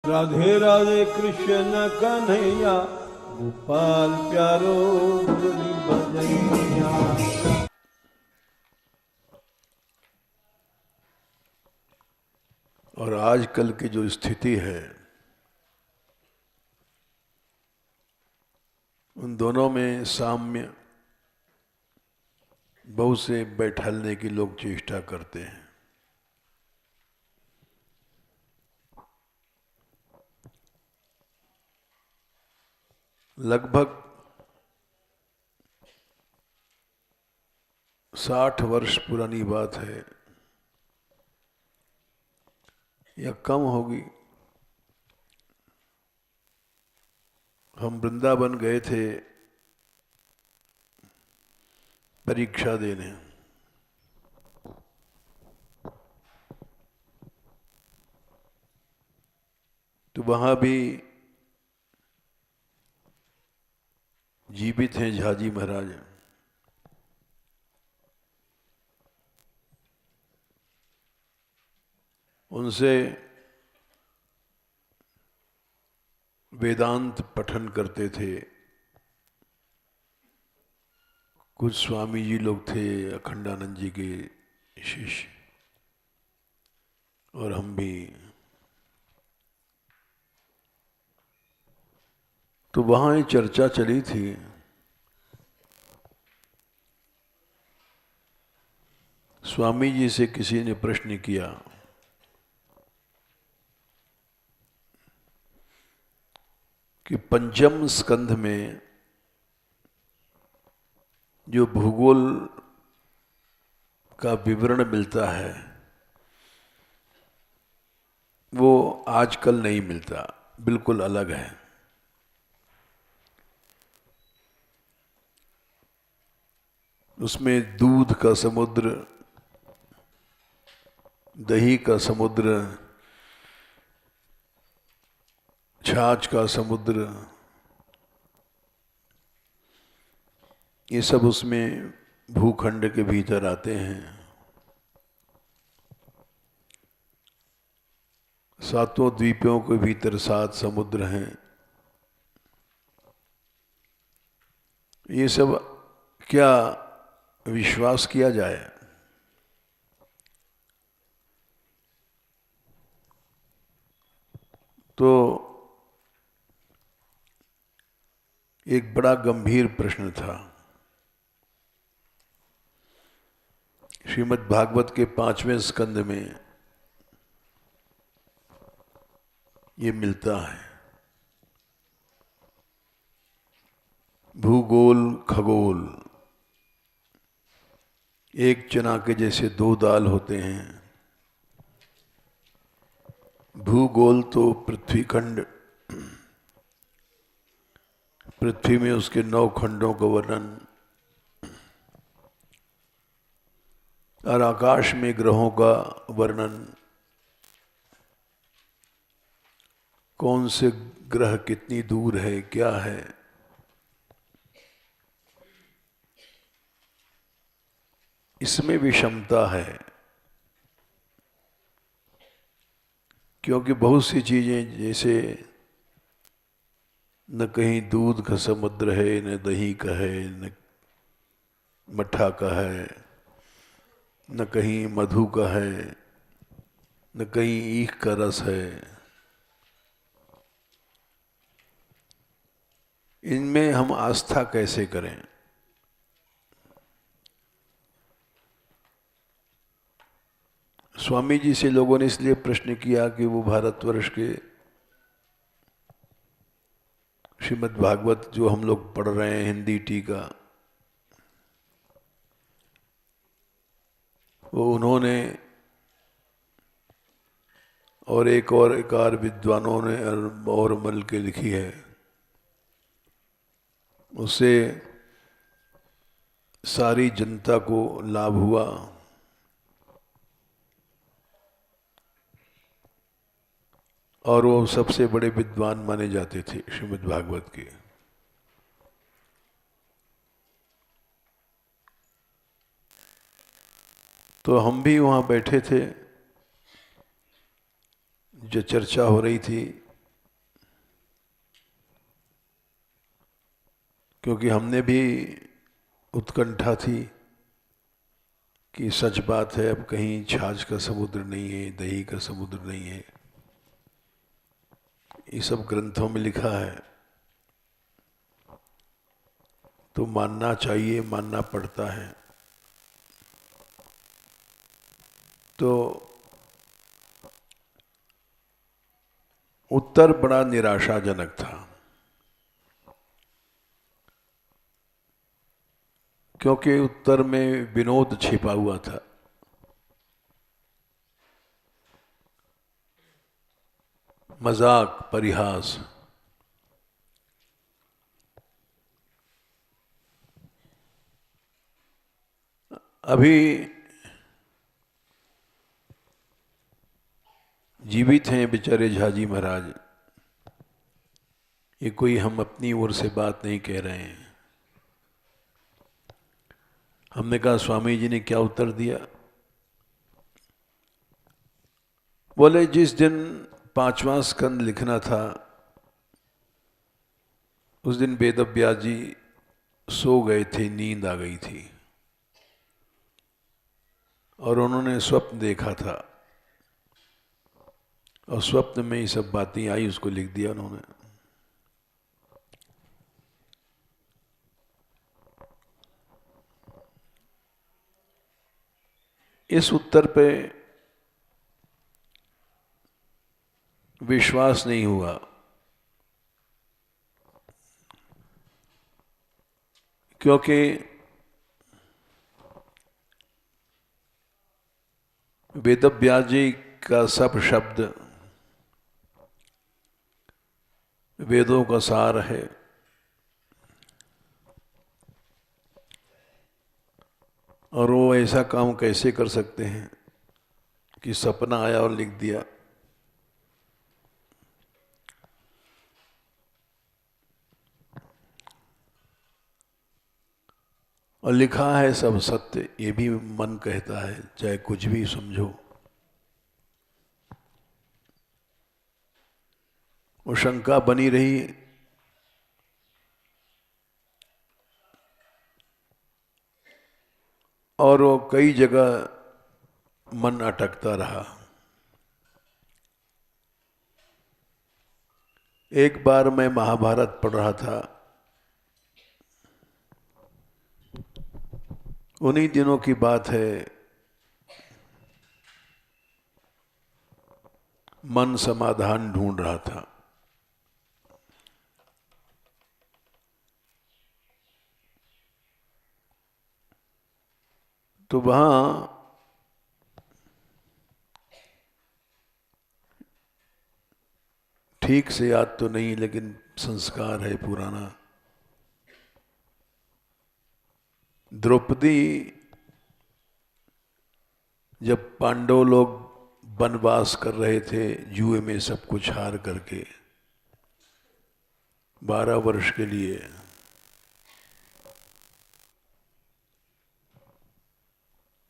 राधे राधे कृष्ण कन्हैया, गोपाल प्यारो मुरली बजैया। और आजकल की जो स्थिति है, उन दोनों में साम्य बहुत से बैठलने की लोग चेष्टा करते हैं। लगभग 60 वर्ष पुरानी बात है या कम होगी। हम वृंदावन गए थे परीक्षा देने। तो वहां भी जीवित हैं झाजी महाराज। उनसे वेदांत पठन करते थे। कुछ स्वामी जी लोग थे, अखंडानंद जी के शिष्य, और हम भी। तो वहां ये चर्चा चली थी स्वामी जी से किसी ने प्रश्न किया कि पंचम स्कंध में जो भूगोल का विवरण मिलता है वो आजकल नहीं मिलता, बिल्कुल अलग है। उसमें दूध का समुद्र, दही का समुद्र, छाछ का समुद्र, ये सब उसमें भूखंड के भीतर आते हैं। सातों द्वीपों के भीतर 7 समुद्र हैं। ये सब क्या विश्वास किया जाए? तो एक बड़ा गंभीर प्रश्न था। श्रीमद् भागवत के 5वें स्कंद में ये मिलता है। भूगोल खगोल, एक चना के जैसे 2 दाल होते हैं। भूगोल तो पृथ्वी खंड, पृथ्वी में उसके 9 खंडों का वर्णन, और आकाश में ग्रहों का वर्णन, कौन से ग्रह कितनी दूर है, क्या है। इसमें विषमता है, क्योंकि बहुत सी चीजें जैसे न कहीं दूध का समुद्र है, न दही का है, न मट्ठा का है, न कहीं मधु का है, न कहीं ईख का रस है। इनमें हम आस्था कैसे करें? स्वामी जी से लोगों ने इसलिए प्रश्न किया कि वो भारतवर्ष के श्रीमद् भागवत जो हम लोग पढ़ रहे हैं हिंदी टीका, वो उन्होंने और एक विद्वानों ने और मल के लिखी है। उससे सारी जनता को लाभ हुआ। और वो सबसे बड़े विद्वान माने जाते थे श्रीमद् भागवत के। तो हम भी वहाँ बैठे थे, जो चर्चा हो रही थी क्योंकि हमने भी उत्कंठा थी कि सच बात है, अब कहीं छाछ का समुद्र नहीं है, दही का समुद्र नहीं है। ये सब ग्रंथों में लिखा है, तो मानना चाहिए, मानना पड़ता है। तो उत्तर बड़ा निराशाजनक था, क्योंकि उत्तर में विनोद छिपा हुआ था। मजाक, परिहास। अभी जीवित हैं बेचारे झाजी महाराज। ये कोई हम अपनी ओर से बात नहीं कह रहे हैं। हमने कहा स्वामी जी ने क्या उत्तर दिया? बोले जिस दिन 5वां स्कंद लिखना था उस दिन वेदव्यास जी सो गए थे, नींद आ गई थी, और उन्होंने स्वप्न देखा था, और स्वप्न में ये सब बातें आई, उसको लिख दिया उन्होंने। इस उत्तर पे विश्वास नहीं हुआ, क्योंकि वेदव्यास जी का सब शब्द वेदों का सार है, और वो ऐसा काम कैसे कर सकते हैं कि सपना आया और लिख दिया। और लिखा है सब सत्य, ये भी मन कहता है, चाहे कुछ भी समझो। वो शंका बनी रही, और वो कई जगह मन अटकता रहा। एक बार मैं महाभारत पढ़ रहा था, उन्हीं दिनों की बात है, मन समाधान ढूंढ रहा था। तो वहां ठीक से याद तो नहीं, लेकिन संस्कार है पुराना। द्रौपदी जब पांडव लोग वनवास कर रहे थे जुए में सब कुछ हार करके 12 वर्ष के लिए,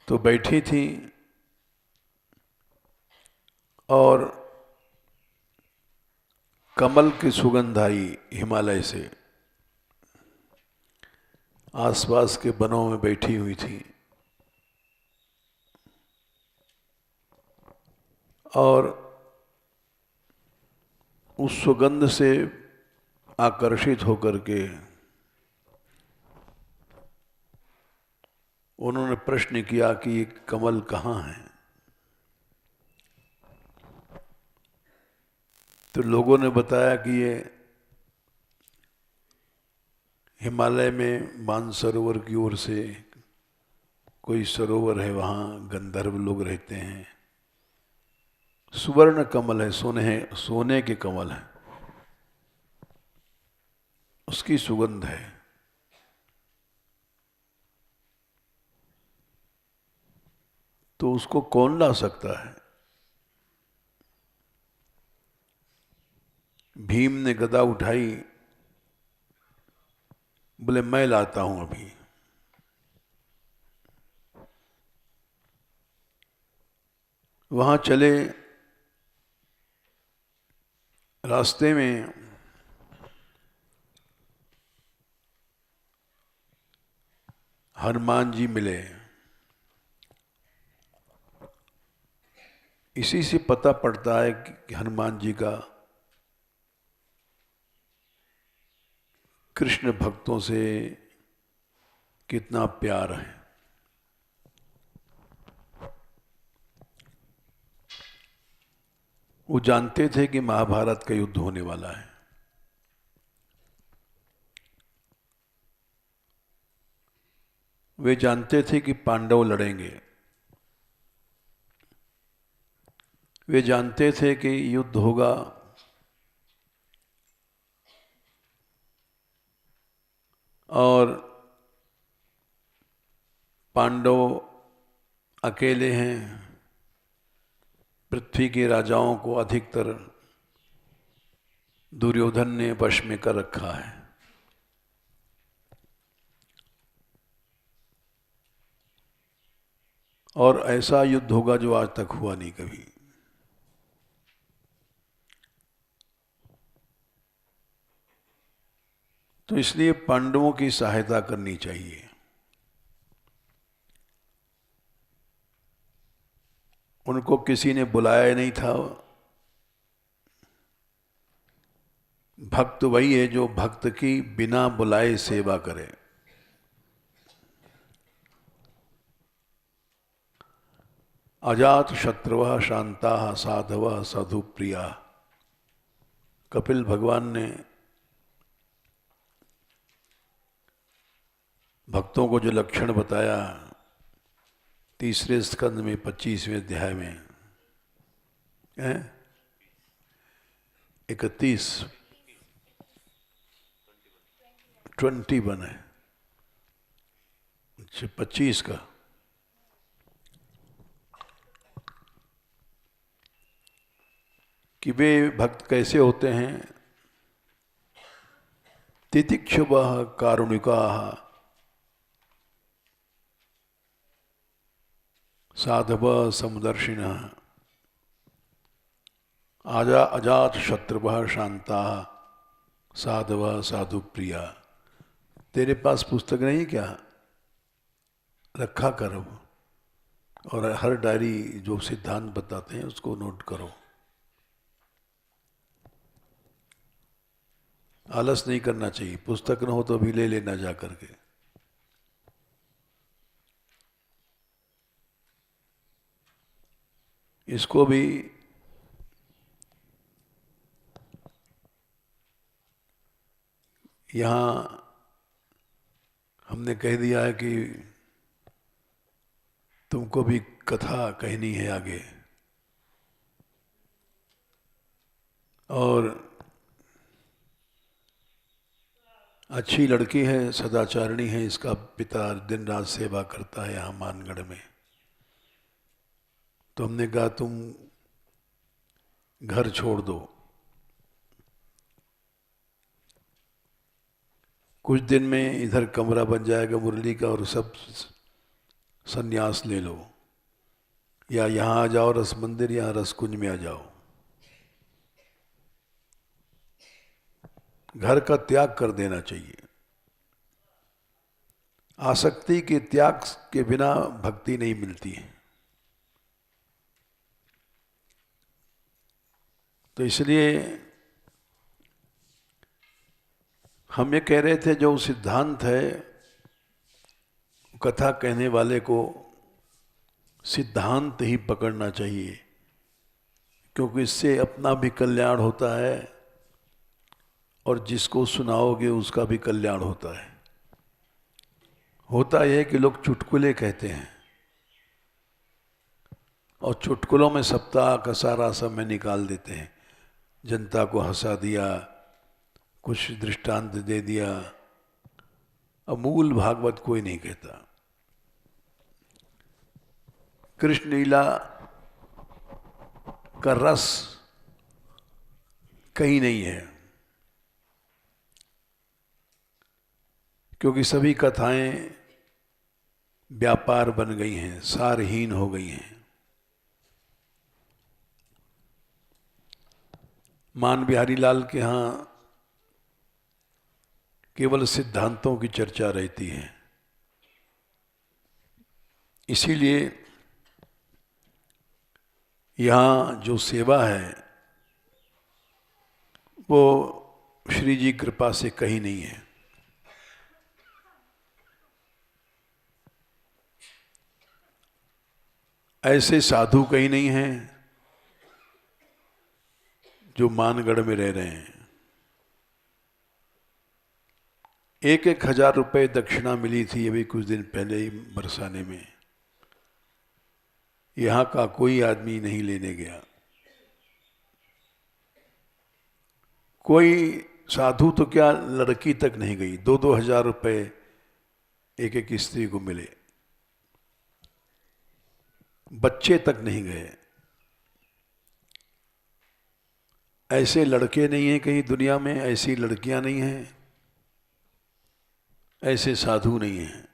तो बैठी थी और कमल की सुगंध आई हिमालय से। आसपास के वनों में बैठी हुई थी, और उस सुगंध से आकर्षित होकर के उन्होंने प्रश्न किया कि ये कमल कहाँ है? तो लोगों ने बताया कि ये हिमालय में मानसरोवर की ओर से कोई सरोवर है, वहाँ गंधर्व लोग रहते हैं, सुवर्ण कमल है, सोने के कमल है, उसकी सुगंध है। तो उसको कौन ला सकता है? भीम ने गदा उठाई, बोले मैं लाता हूं अभी। वहां चले, रास्ते में हनुमान जी मिले। इसी से पता पड़ता है कि हनुमान जी का कृष्ण भक्तों से कितना प्यार है। वो जानते थे कि महाभारत का युद्ध होने वाला है। वे जानते थे कि पांडव लड़ेंगे। वे जानते थे कि युद्ध होगा और पांडव अकेले हैं। पृथ्वी के राजाओं को अधिकतर दुर्योधन ने वश में कर रखा है। और ऐसा युद्ध होगा जो आज तक हुआ नहीं कभी। तो इसलिए पांडवों की सहायता करनी चाहिए। उनको किसी ने बुलाया नहीं था। भक्त वही है जो भक्त की बिना बुलाए सेवा करे। अजात शत्रुवः शांताः साधवः साधुप्रिया। कपिल भगवान ने भक्तों को जो लक्षण बताया 3 स्कंद में 25वें अध्याय में 21 है। अच्छा 25 का कि वे भक्त कैसे होते हैं। तितिक्षुवः कारुणिकाः साधवः समदर्शिनः अजात शत्रुवः शांताः साधवः साधुप्रिया। तेरे पास पुस्तक नहीं क्या? रखा करो और हर डायरी जो सिद्धांत बताते हैं उसको नोट करो। आलस नहीं करना चाहिए। पुस्तक न हो तो भी ले लेना जा करके। इसको भी यहाँ हमने कह दिया है कि तुमको भी कथा कहनी है आगे। और अच्छी लड़की है, सदाचारिणी है। इसका पिता दिन रात सेवा करता है यहाँ मानगढ़ में। तो हमने कहा तुम घर छोड़ दो, कुछ दिन में इधर कमरा बन जाएगा मुरली का और सब संन्यास ले लो, या यहाँ आ जाओ रस मंदिर, यहाँ रसकुंज में आ जाओ। घर का त्याग कर देना चाहिए। आसक्ति के त्याग के बिना भक्ति नहीं मिलती है। तो इसलिए हम ये कह रहे थे जो सिद्धांत है, कथा कहने वाले को सिद्धांत ही पकड़ना चाहिए, क्योंकि इससे अपना भी कल्याण होता है और जिसको सुनाओगे उसका भी कल्याण होता है। होता यह है कि लोग चुटकुले कहते हैं और चुटकुलों में सप्ताह का सारा समय निकाल देते हैं। जनता को हंसा दिया, कुछ दृष्टांत दे दिया। अब मूल भागवत कोई नहीं कहता। कृष्ण लीला का रस कहीं नहीं है, क्योंकि सभी कथाएं व्यापार बन गई हैं, सारहीन हो गई हैं। मान बिहारी लाल के यहाँ केवल सिद्धांतों की चर्चा रहती है। इसीलिए यहाँ जो सेवा है वो श्री जी कृपा से कहीं नहीं है। ऐसे साधु कहीं नहीं हैं जो मानगढ़ में रह रहे हैं। 1,000 रुपए दक्षिणा मिली थी अभी कुछ दिन पहले ही बरसाने में। यहाँ का कोई आदमी नहीं लेने गया। कोई साधु तो क्या, लड़की तक नहीं गई। 2-2 हजार रुपए एक एक स्त्री को मिले, बच्चे तक नहीं गए। ऐसे लड़के नहीं हैं कहीं दुनिया में, ऐसी लड़कियां नहीं हैं, ऐसे साधु नहीं हैं।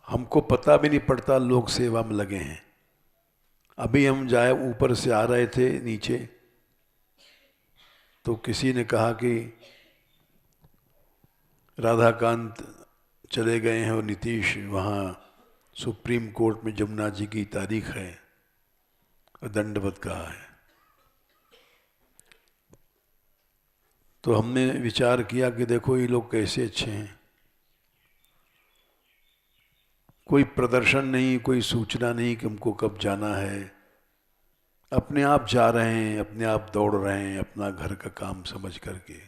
हमको पता भी नहीं पड़ता लोग सेवा में लगे हैं। अभी हम जाए ऊपर से आ रहे थे नीचे, तो किसी ने कहा कि राधाकांत चले गए हैं और नीतीश वहाँ सुप्रीम कोर्ट में जमुना जी की तारीख है और दंडवत कहा है। तो हमने विचार किया कि देखो ये लोग कैसे अच्छे हैं। कोई प्रदर्शन नहीं, कोई सूचना नहीं कि हमको कब जाना है। अपने आप जा रहे हैं, अपने आप दौड़ रहे हैं, अपना घर का काम समझ करके।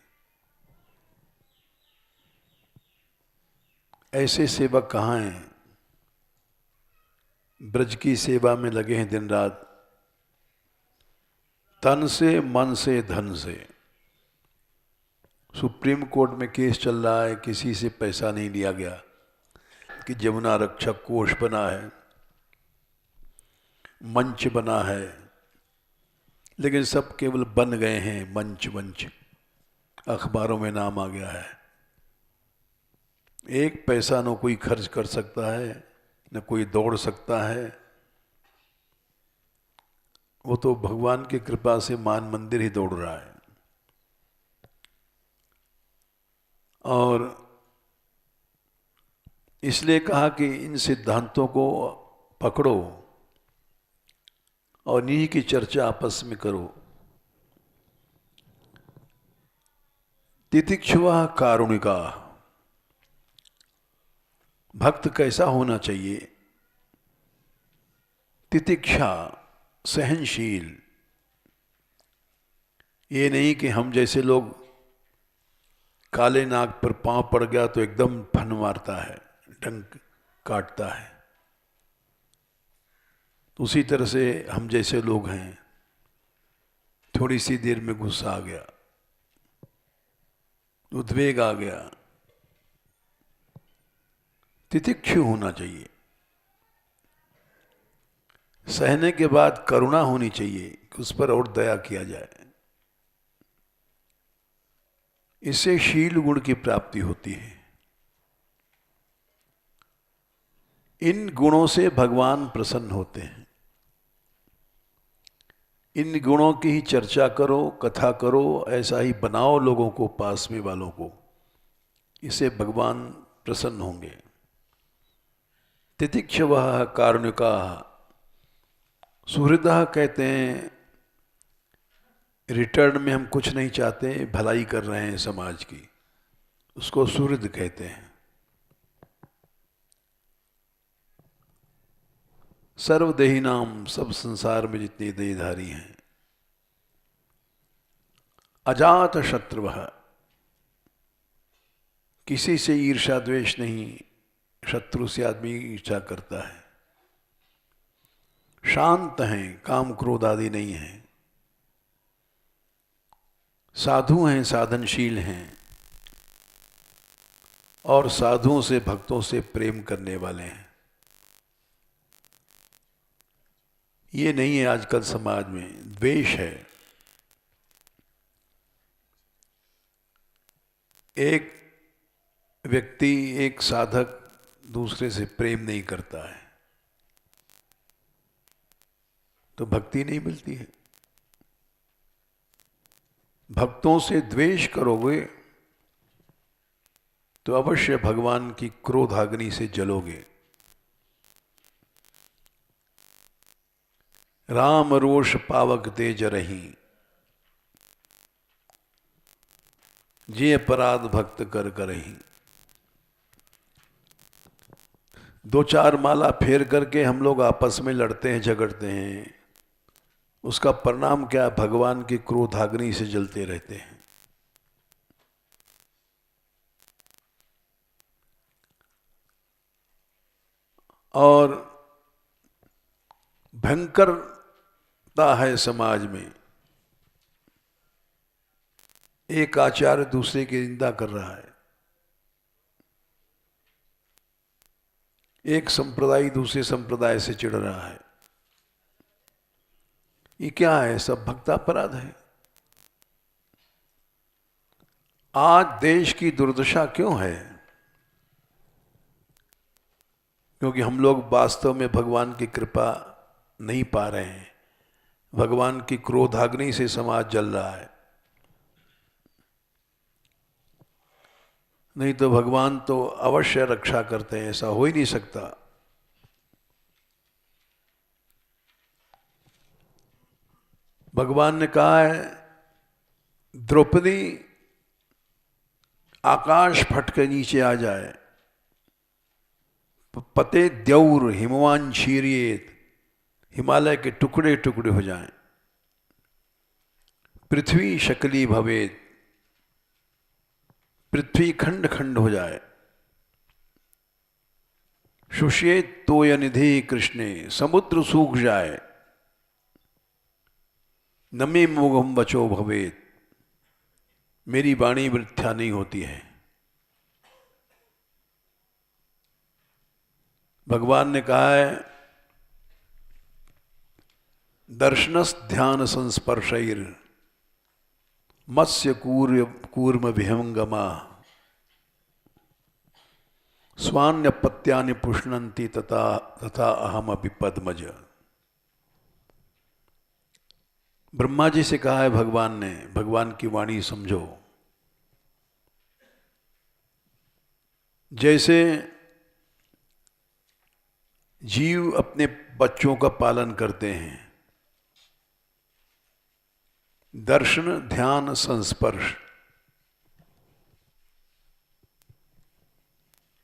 ऐसे सेवक कहाँ हैं? ब्रज की सेवा में लगे हैं दिन रात, तन से, मन से, धन से। सुप्रीम कोर्ट में केस चल रहा है, किसी से पैसा नहीं लिया गया कि जमुना रक्षक कोष बना है, मंच बना है, लेकिन सब केवल बन गए हैं मंच मंच। अखबारों में नाम आ गया है। एक पैसा न कोई खर्च कर सकता है, न कोई दौड़ सकता है। वो तो भगवान की कृपा से मान मंदिर ही दौड़ रहा है। और इसलिए कहा कि इन सिद्धांतों को पकड़ो और इन्हीं की चर्चा आपस में करो। तितिक्षुवा कारुणिका, भक्त कैसा होना चाहिए? तितिक्षा, सहनशील। ये नहीं कि हम जैसे लोग काले नाग पर पांव पड़ गया तो एकदम फन मारता है, डंक काटता है। उसी तरह से हम जैसे लोग हैं, थोड़ी सी देर में गुस्सा आ गया, उद्वेग आ गया, तितिक्षु होना चाहिए। सहने के बाद करुणा होनी चाहिए कि उस पर और दया किया जाए। इससे शील गुण की प्राप्ति होती है। इन गुणों से भगवान प्रसन्न होते हैं। इन गुणों की ही चर्चा करो, कथा करो, ऐसा ही बनाओ लोगों को, पास में वालों को। इससे भगवान प्रसन्न होंगे। तितिक्षवः कारुणिकाः, सुहृदः कहते हैं रिटर्न में हम कुछ नहीं चाहते, भलाई कर रहे हैं समाज की, उसको सुहृद कहते हैं। सर्वदेही नाम, सब संसार में जितने देहधारी हैं। अजात शत्रुवः, किसी से ईर्ष्या द्वेष नहीं, शत्रु से आदमी ईर्ष्या करता है। शांत हैं, काम क्रोध आदि नहीं है। साधु हैं, साधनशील हैं, और साधुओं से, भक्तों से प्रेम करने वाले हैं। ये नहीं है आजकल समाज में, द्वेष है। एक व्यक्ति, एक साधक दूसरे से प्रेम नहीं करता है तो भक्ति नहीं मिलती है। भक्तों से द्वेष करोगे तो अवश्य भगवान की क्रोधाग्नि से जलोगे। राम रोष पावक तेज रही, जे अपराध भक्त कर करही। दो चार माला फेर करके हम लोग आपस में लड़ते हैं, झगड़ते हैं, उसका परिणाम क्या? भगवान की क्रोधाग्नि से जलते रहते हैं। और भयंकरता है समाज में, एक आचार्य दूसरे की निंदा कर रहा है, एक संप्रदाय दूसरे संप्रदाय से चिढ़ रहा है। ये क्या है? सब भक्तापराध है। आज देश की दुर्दशा क्यों है? क्योंकि हम लोग वास्तव में भगवान की कृपा नहीं पा रहे हैं। भगवान की क्रोधाग्नि से समाज जल रहा है। नहीं तो भगवान तो अवश्य रक्षा करते हैं, ऐसा हो ही नहीं सकता। भगवान ने कहा है, द्रौपदी आकाश फट के नीचे आ जाए, पते द्यौर हिमवान शीरियत, हिमालय के टुकड़े टुकड़े हो जाएं, पृथ्वी शकली भवेत, पृथ्वी खंड खंड हो जाए, शुष्येत तोय निधि कृष्णे, समुद्र सूख जाए, नमे मोगम वचो भवेत, मेरी वाणी मिथ्या नहीं होती है। भगवान ने कहा है, दर्शनस ध्यान संस्पर्शैर मत्स्य कूर्म विहंगमा, स्वान्यपत्यानि पुष्णन्ति तथा तथा अहम अभी पद्मज। ब्रह्मा जी से कहा है भगवान ने, भगवान की वाणी समझो। जैसे जीव अपने बच्चों का पालन करते हैं, दर्शन ध्यान संस्पर्श,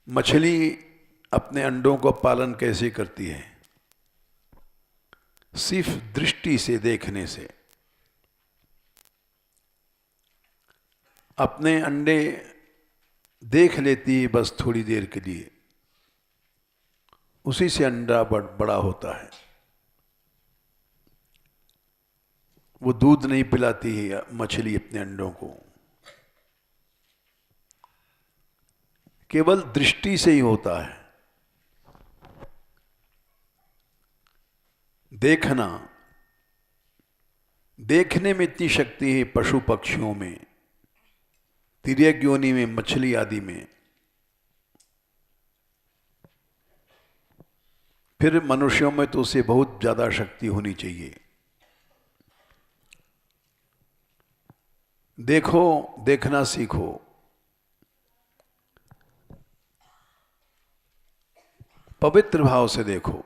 मछली अपने अंडों का पालन कैसे करती है? सिर्फ दृष्टि से, देखने से। अपने अंडे देख लेती है बस थोड़ी देर के लिए, उसी से अंडा बड़ा होता है। वो दूध नहीं पिलाती है मछली अपने अंडों को, केवल दृष्टि से ही होता है। देखना, देखने में इतनी शक्ति है पशु पक्षियों में, तिर्यक योनि में, मछली आदि में। फिर मनुष्यों में तो उसे बहुत ज्यादा शक्ति होनी चाहिए। देखो, देखना सीखो। पवित्र भाव से देखो।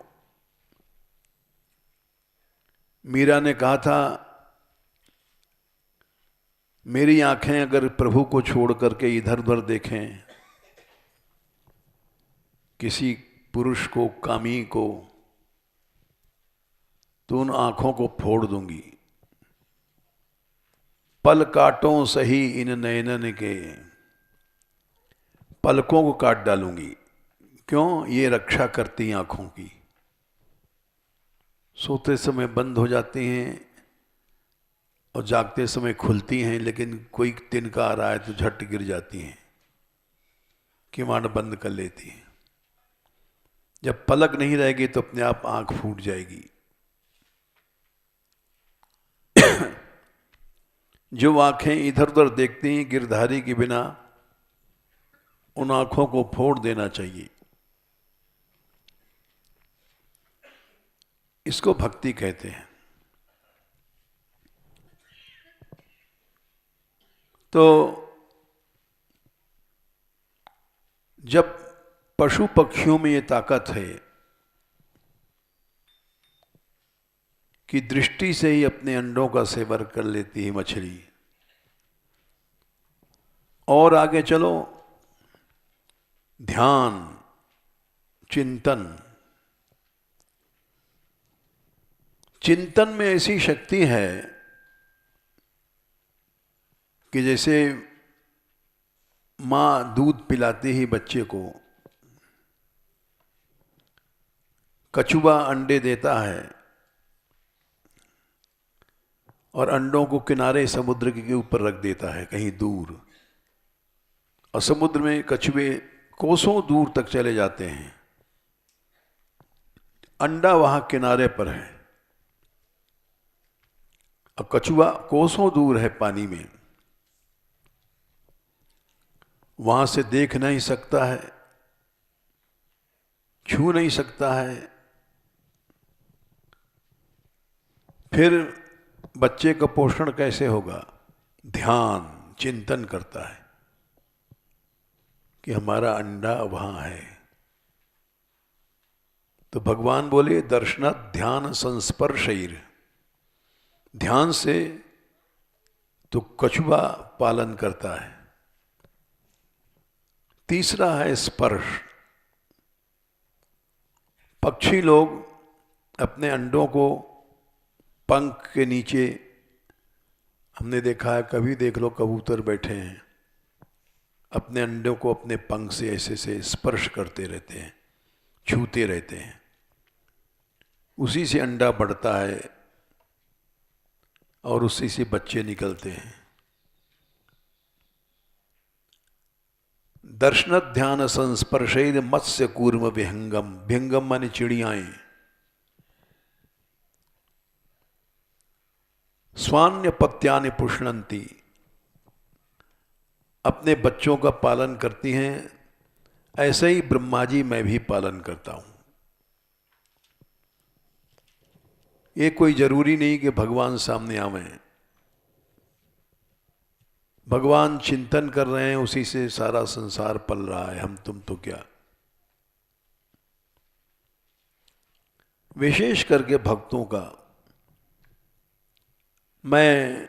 मीरा ने कहा था, मेरी आंखें अगर प्रभु को छोड़ करके इधर उधर देखें, किसी पुरुष को, कामी को, तो उन आंखों को फोड़ दूंगी। पल काटों सही इन नयनन के, पलकों को काट डालूंगी। क्यों? ये रक्षा करती आंखों की। सोते समय बंद हो जाती हैं और जागते समय खुलती हैं, लेकिन कोई तिनका आ रहा है तो झट गिर जाती हैं, किवाड़ बंद कर लेती हैं। जब पलक नहीं रहेगी तो अपने आप आंख फूट जाएगी। जो आंखें इधर उधर देखती हैं गिरधारी के बिना, उन आंखों को फोड़ देना चाहिए। इसको भक्ति कहते हैं। तो पशु पक्षियों में ये ताकत है कि दृष्टि से ही अपने अंडों का सेवन कर लेती है मछली। और आगे चलो, ध्यान, चिंतन। चिंतन में ऐसी शक्ति है कि जैसे माँ दूध पिलाती ही बच्चे को, कछुआ अंडे देता है और अंडों को किनारे समुद्र के ऊपर रख देता है कहीं दूर, और समुद्र में कछुए कोसों दूर तक चले जाते हैं, अंडा वहां किनारे पर है और कछुआ कोसों दूर है पानी में, वहां से देख नहीं सकता है, छू नहीं सकता है। फिर बच्चे का पोषण कैसे होगा? ध्यान, चिंतन करता है कि हमारा अंडा वहां है। तो भगवान बोले दर्शनात् ध्यान संस्पर्शैर, ध्यान से तो कछुआ पालन करता है। तीसरा है स्पर्श। पक्षी लोग अपने अंडों को पंख के नीचे, हमने देखा है, कभी देख लो कबूतर बैठे हैं, अपने अंडों को अपने पंख से ऐसे से स्पर्श करते रहते हैं, छूते रहते हैं, उसी से अंडा बढ़ता है और उसी से बच्चे निकलते हैं। दर्शन ध्यान संस्पर्शैर मत्स्य कूर्म विहंगम, विहंगम माने चिड़ियाएं, स्वान्य पत्यानि पुष्णंती, अपने बच्चों का पालन करती हैं। ऐसे ही ब्रह्मा जी मैं भी पालन करता हूं। ये कोई जरूरी नहीं कि भगवान सामने आवें, भगवान चिंतन कर रहे हैं, उसी से सारा संसार पल रहा है, हम तुम तो क्या। विशेष करके भक्तों का, मैं,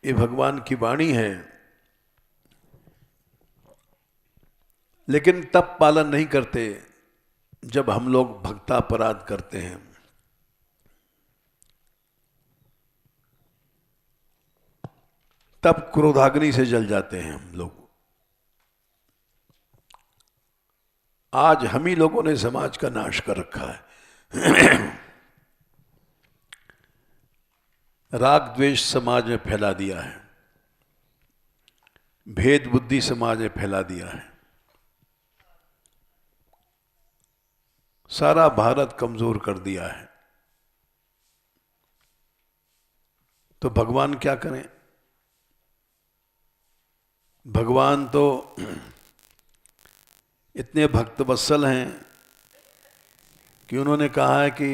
ये भगवान की वाणी है, लेकिन तब पालन नहीं करते जब हम लोग भक्तापराध करते हैं। तब क्रोधाग्नि से जल जाते हैं हम लोग। आज हम ही लोगों ने समाज का नाश कर रखा है। राग द्वेष समाज में फैला दिया है, भेद बुद्धि समाज में फैला दिया है, सारा भारत कमजोर कर दिया है। तो भगवान क्या करें? भगवान तो इतने भक्तवत्सल हैं कि उन्होंने कहा है कि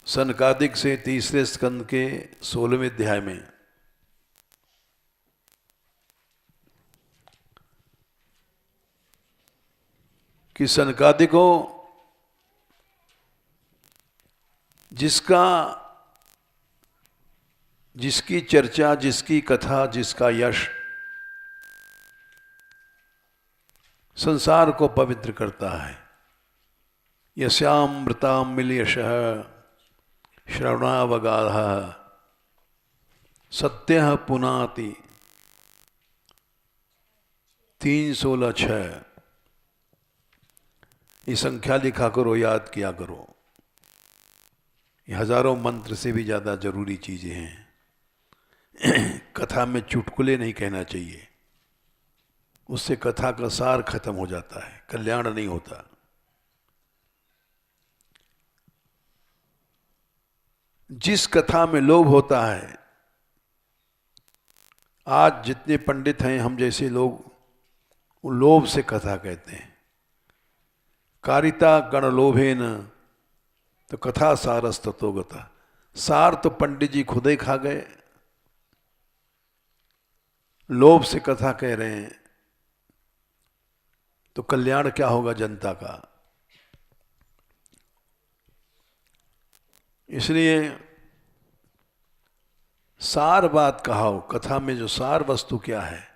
सनकादिक से तीसरे स्कंद के 16वें अध्याय में कि सनकादिकों, जिसकी चर्चा, जिसकी कथा, जिसका यश संसार को पवित्र करता है, यस्यामृताम्बिल यशः श्रवणावगाधः सत्यः पुनाति 3:16-6। ये संख्या लिखा करो, याद किया करो, ये हजारों मंत्र से भी ज्यादा जरूरी चीजें हैं। कथा में चुटकुले नहीं कहना चाहिए, उससे कथा का सार खत्म हो जाता है, कल्याण नहीं होता। जिस कथा में लोभ होता है, आज जितने पंडित हैं हम जैसे लोग, वो लोभ से कथा कहते हैं। कारिता गण लोभेन तो कथा सारस्ततो गता, सार तो पंडित जी खुद ही खा गए, लोभ से कथा कह रहे हैं। तो कल्याण क्या होगा जनता का। इसलिए सार बात कहा हो, कथा में जो सार वस्तु क्या है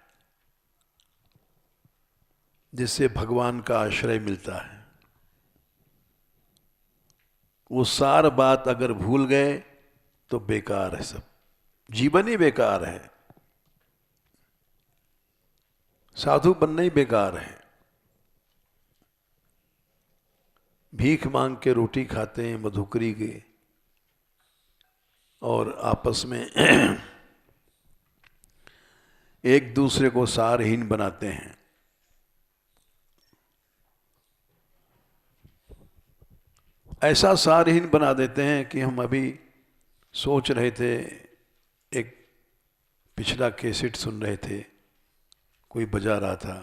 जिससे भगवान का आश्रय मिलता है, वो सार बात अगर भूल गए तो बेकार है, सब जीवन ही बेकार है, साधु बनना ही बेकार है। भीख मांग के रोटी खाते हैं मधुकरी के, और आपस में एक दूसरे को सारहीन बनाते हैं। ऐसा सारहीन बना देते हैं कि हम अभी सोच रहे थे, एक पिछला कैसेट सुन रहे थे, कोई बजा रहा था,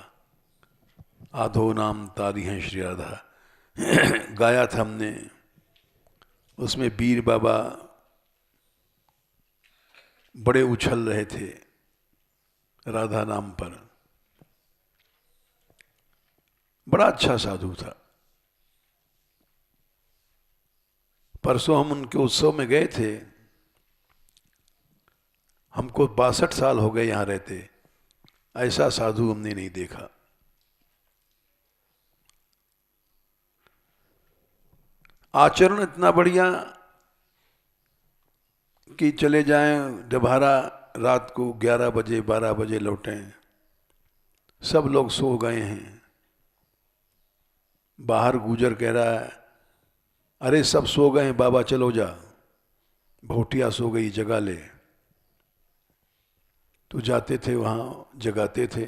आधो नाम तारी हैं श्री राधा गाया था हमने। उसमें बीर बाबा बड़े उछल रहे थे राधा नाम पर। बड़ा अच्छा साधु था। परसों हम उनके उत्सव में गए थे। हमको 62 साल हो गए यहाँ रहते, ऐसा साधु हमने नहीं देखा। आचरण इतना बढ़िया कि चले जाएं डभारा, रात को 11 बजे 12 बजे लौटें, सब लोग सो गए हैं। बाहर गुजर कह रहा है, अरे सब सो गए हैं बाबा चलो जा, भोटिया सो गई जगा ले। तो जाते थे वहाँ जगाते थे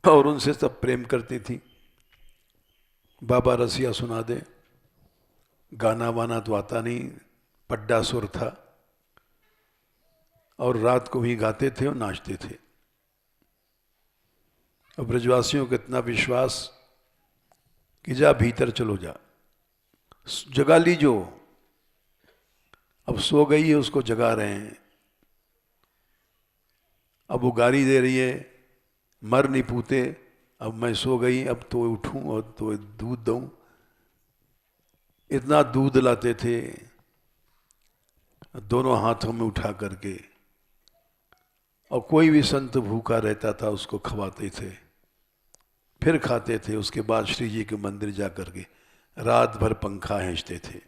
और उनसे सब प्रेम करती थी। बाबा रसिया सुना दे, गाना वाना तो आता नहीं, पड्डा सुर था, और रात को भी गाते थे और नाचते थे। अब ब्रजवासियों को इतना विश्वास कि जा भीतर चलो जा, जगा लीजो। अब सो गई है उसको जगा रहे हैं। अब वो गाली दे रही है, मर नहीं पूते, अब मैं सो गई, अब तो उठूं और तो दूध दूं। इतना दूध लाते थे दोनों हाथों में उठा करके, और कोई भी संत भूखा रहता था उसको खवाते थे, फिर खाते थे। उसके बाद श्री जी के मंदिर जा करके रात भर पंखा खींचते थे।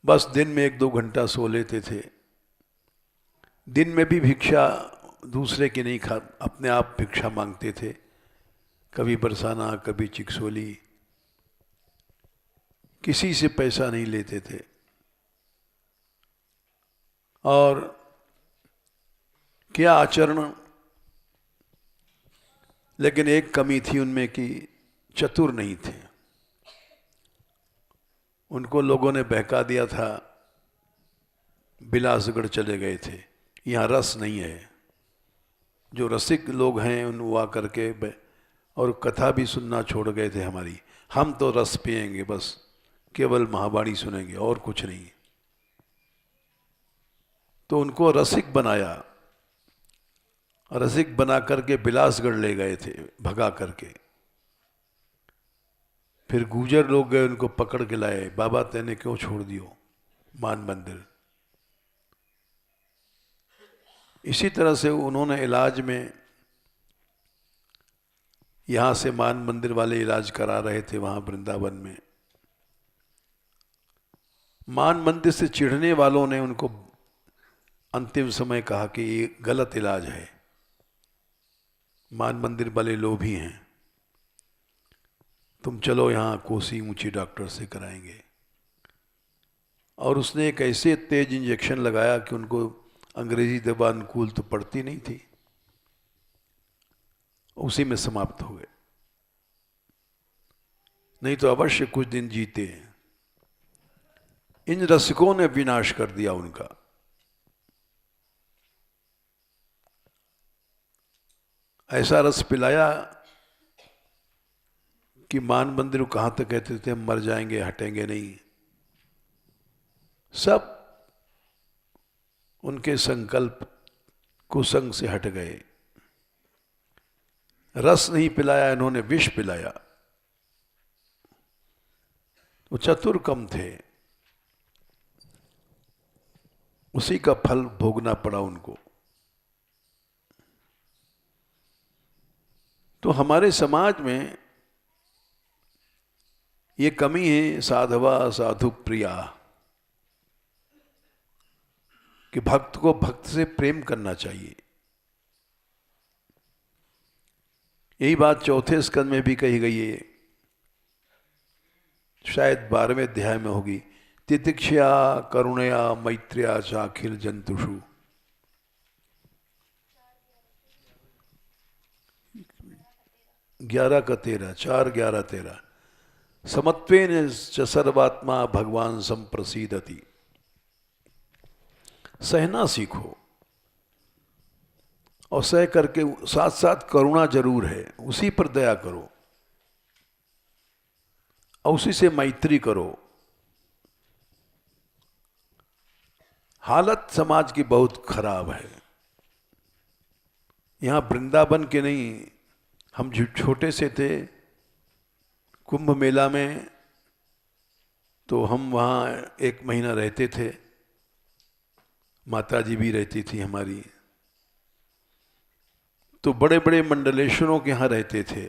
बस दिन में 1-2 घंटा सो लेते थे। दिन में भी भिक्षा दूसरे की नहीं खा, अपने आप भिक्षा मांगते थे, कभी बरसाना कभी चिकसोली, किसी से पैसा नहीं लेते थे। और क्या आचरण, लेकिन एक कमी थी उनमें कि चतुर नहीं थे। उनको लोगों ने बहका दिया था, बिलासगढ़ चले गए थे, यहाँ रस नहीं है। जो रसिक लोग हैं उन वो आकर के और कथा भी सुनना छोड़ गए थे हमारी। हम तो रस पिएंगे, बस केवल महावाणी सुनेंगे और कुछ नहीं। तो उनको रसिक बनाया, रसिक बना करके बिलासगढ़ ले गए थे भगा करके। फिर गुजर लोग गए उनको पकड़ के लाए, बाबा तेने क्यों छोड़ दियो मान मंदिर। इसी तरह से उन्होंने इलाज में, यहाँ से मान मंदिर वाले इलाज करा रहे थे वहाँ वृंदावन में। मान मंदिर से चिढ़ने वालों ने उनको अंतिम समय कहा कि ये गलत इलाज है, मान मंदिर वाले लोभी हैं, तुम चलो यहाँ कोसी ऊंची डॉक्टर से कराएंगे। और उसने एक ऐसे तेज इंजेक्शन लगाया कि उनको अंग्रेजी दवा अनुकूल तो पड़ती नहीं थी, उसी में समाप्त हो गए। नहीं तो अवश्य कुछ दिन जीते हैं। इन रसिकों ने विनाश कर दिया उनका। ऐसा रस पिलाया कि मान मंदिर कहाँ तक कहते थे हम मर जाएंगे हटेंगे नहीं। सब उनके संकल्प कुसंग से हट गए। रस नहीं पिलाया, इन्होंने विष पिलाया। वो चतुर कम थे, उसी का फल भोगना पड़ा उनको। तो हमारे समाज में ये कमी है साधवा साधु प्रिया, कि भक्त को भक्त से प्रेम करना चाहिए। यही बात चौथे स्कंद में भी कही गई है, शायद 12वें अध्याय में होगी। तितिक्षा करुणया मैत्र्या चाखिल जंतुषु। 11 का 13, 4, 11, 13। समत्वेन च सर्वात्मा भगवान संप्रसीदति। सहना सीखो, और सह करके साथ साथ करुणा जरूर है, उसी पर दया करो और उसी से मैत्री करो। हालत समाज की बहुत खराब है। यहाँ वृंदावन के नहीं, हम छोटे से थे कुंभ मेला में, तो हम वहाँ 1 महीना रहते थे, माता जी भी रहती थी हमारी। तो बड़े बड़े मंडलेश्वरों के यहाँ रहते थे,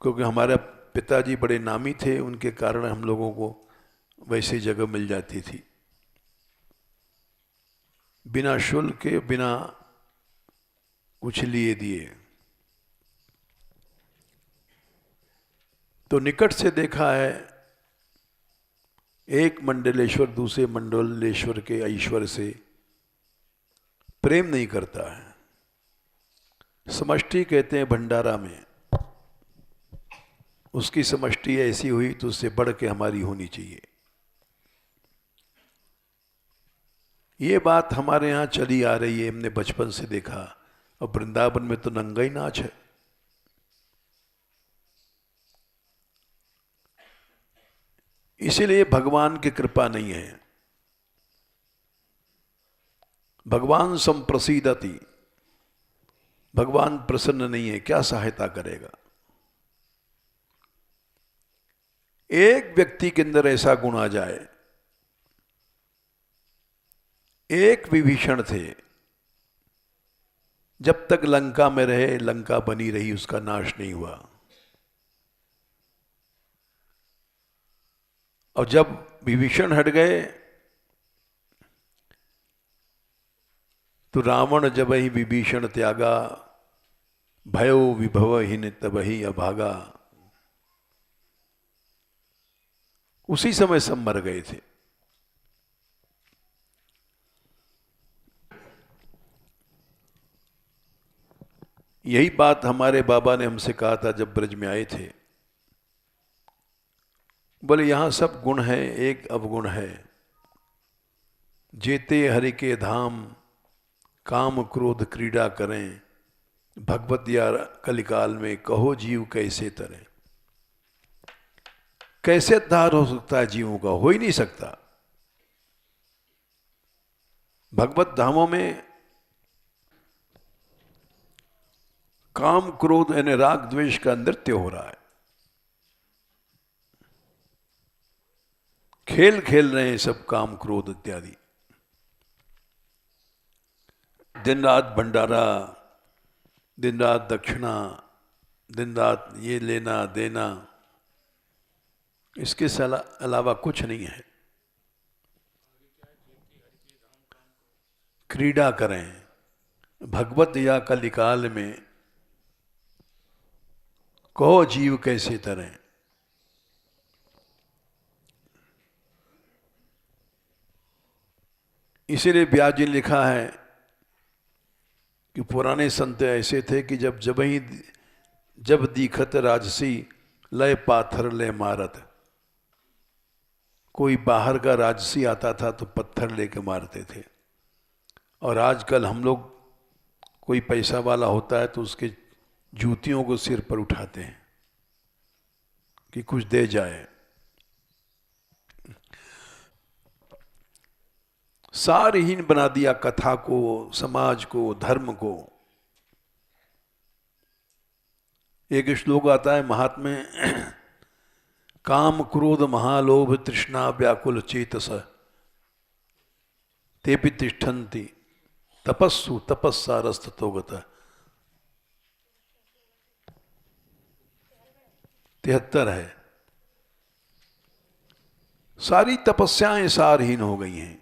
क्योंकि हमारे पिताजी बड़े नामी थे, उनके कारण हम लोगों को वैसी जगह मिल जाती थी, बिना शुल्क के, बिना कुछ लिए दिए। तो निकट से देखा है, एक मंडलेश्वर दूसरे मंडलेश्वर के ईश्वर से प्रेम नहीं करता है। समष्टि कहते हैं भंडारा में, उसकी समष्टि ऐसी हुई तो उससे बढ़ के हमारी होनी चाहिए। ये बात हमारे यहाँ चली आ रही है, हमने बचपन से देखा। और वृंदावन में तो नंगा ही नाच है। इसीलिए भगवान की कृपा नहीं है। भगवान संप्रसीदति, भगवान प्रसन्न नहीं है, क्या सहायता करेगा। एक व्यक्ति के अंदर ऐसा गुण आ जाए। एक विभीषण थे, जब तक लंका में रहे लंका बनी रही, उसका नाश नहीं हुआ। और जब विभीषण हट गए तो रावण जब ही विभीषण त्यागा, भयो विभवहीन तबहि अभागा। उसी समय सब मर गए थे। यही बात हमारे बाबा ने हमसे कहा था जब ब्रज में आए थे। बोले यहां सब गुण है, एक अवगुण है। जेते हरि के धाम, काम क्रोध क्रीड़ा करें, भगवत या कलिकाल में कहो जीव कैसे तरे। कैसे उद्धार हो सकता है जीवों का? हो ही नहीं सकता। भगवत धामों में काम क्रोध यानी राग द्वेष का नृत्य हो रहा है। खेल खेल रहे हैं सब काम क्रोध इत्यादि। दिन रात भंडारा, दिन रात दक्षिणा, दिन रात ये लेना देना, इसके अलावा कुछ नहीं है। क्रीड़ा करें भगवत या कलिकाल में, कहो जीव कैसे तरें। इसीलिए व्यास जी ने लिखा है कि पुराने संत ऐसे थे कि जब दीखत राजसी लय पाथर ले मारत। कोई बाहर का राजसी आता था तो पत्थर लेके मारते थे। और आजकल हम लोग, कोई पैसा वाला होता है तो उसके जूतियों को सिर पर उठाते हैं कि कुछ दे जाए। सारहीन बना दिया कथा को, समाज को, धर्म को। एक श्लोक आता है महात्म्य, काम क्रोध महालोभ तृष्णा व्याकुल चेतस तेपि तिष्ठन्ति तपस्सु तपस्सारस्ततो गतः। 73 है। सारी तपस्याएं सारहीन हो गई हैं।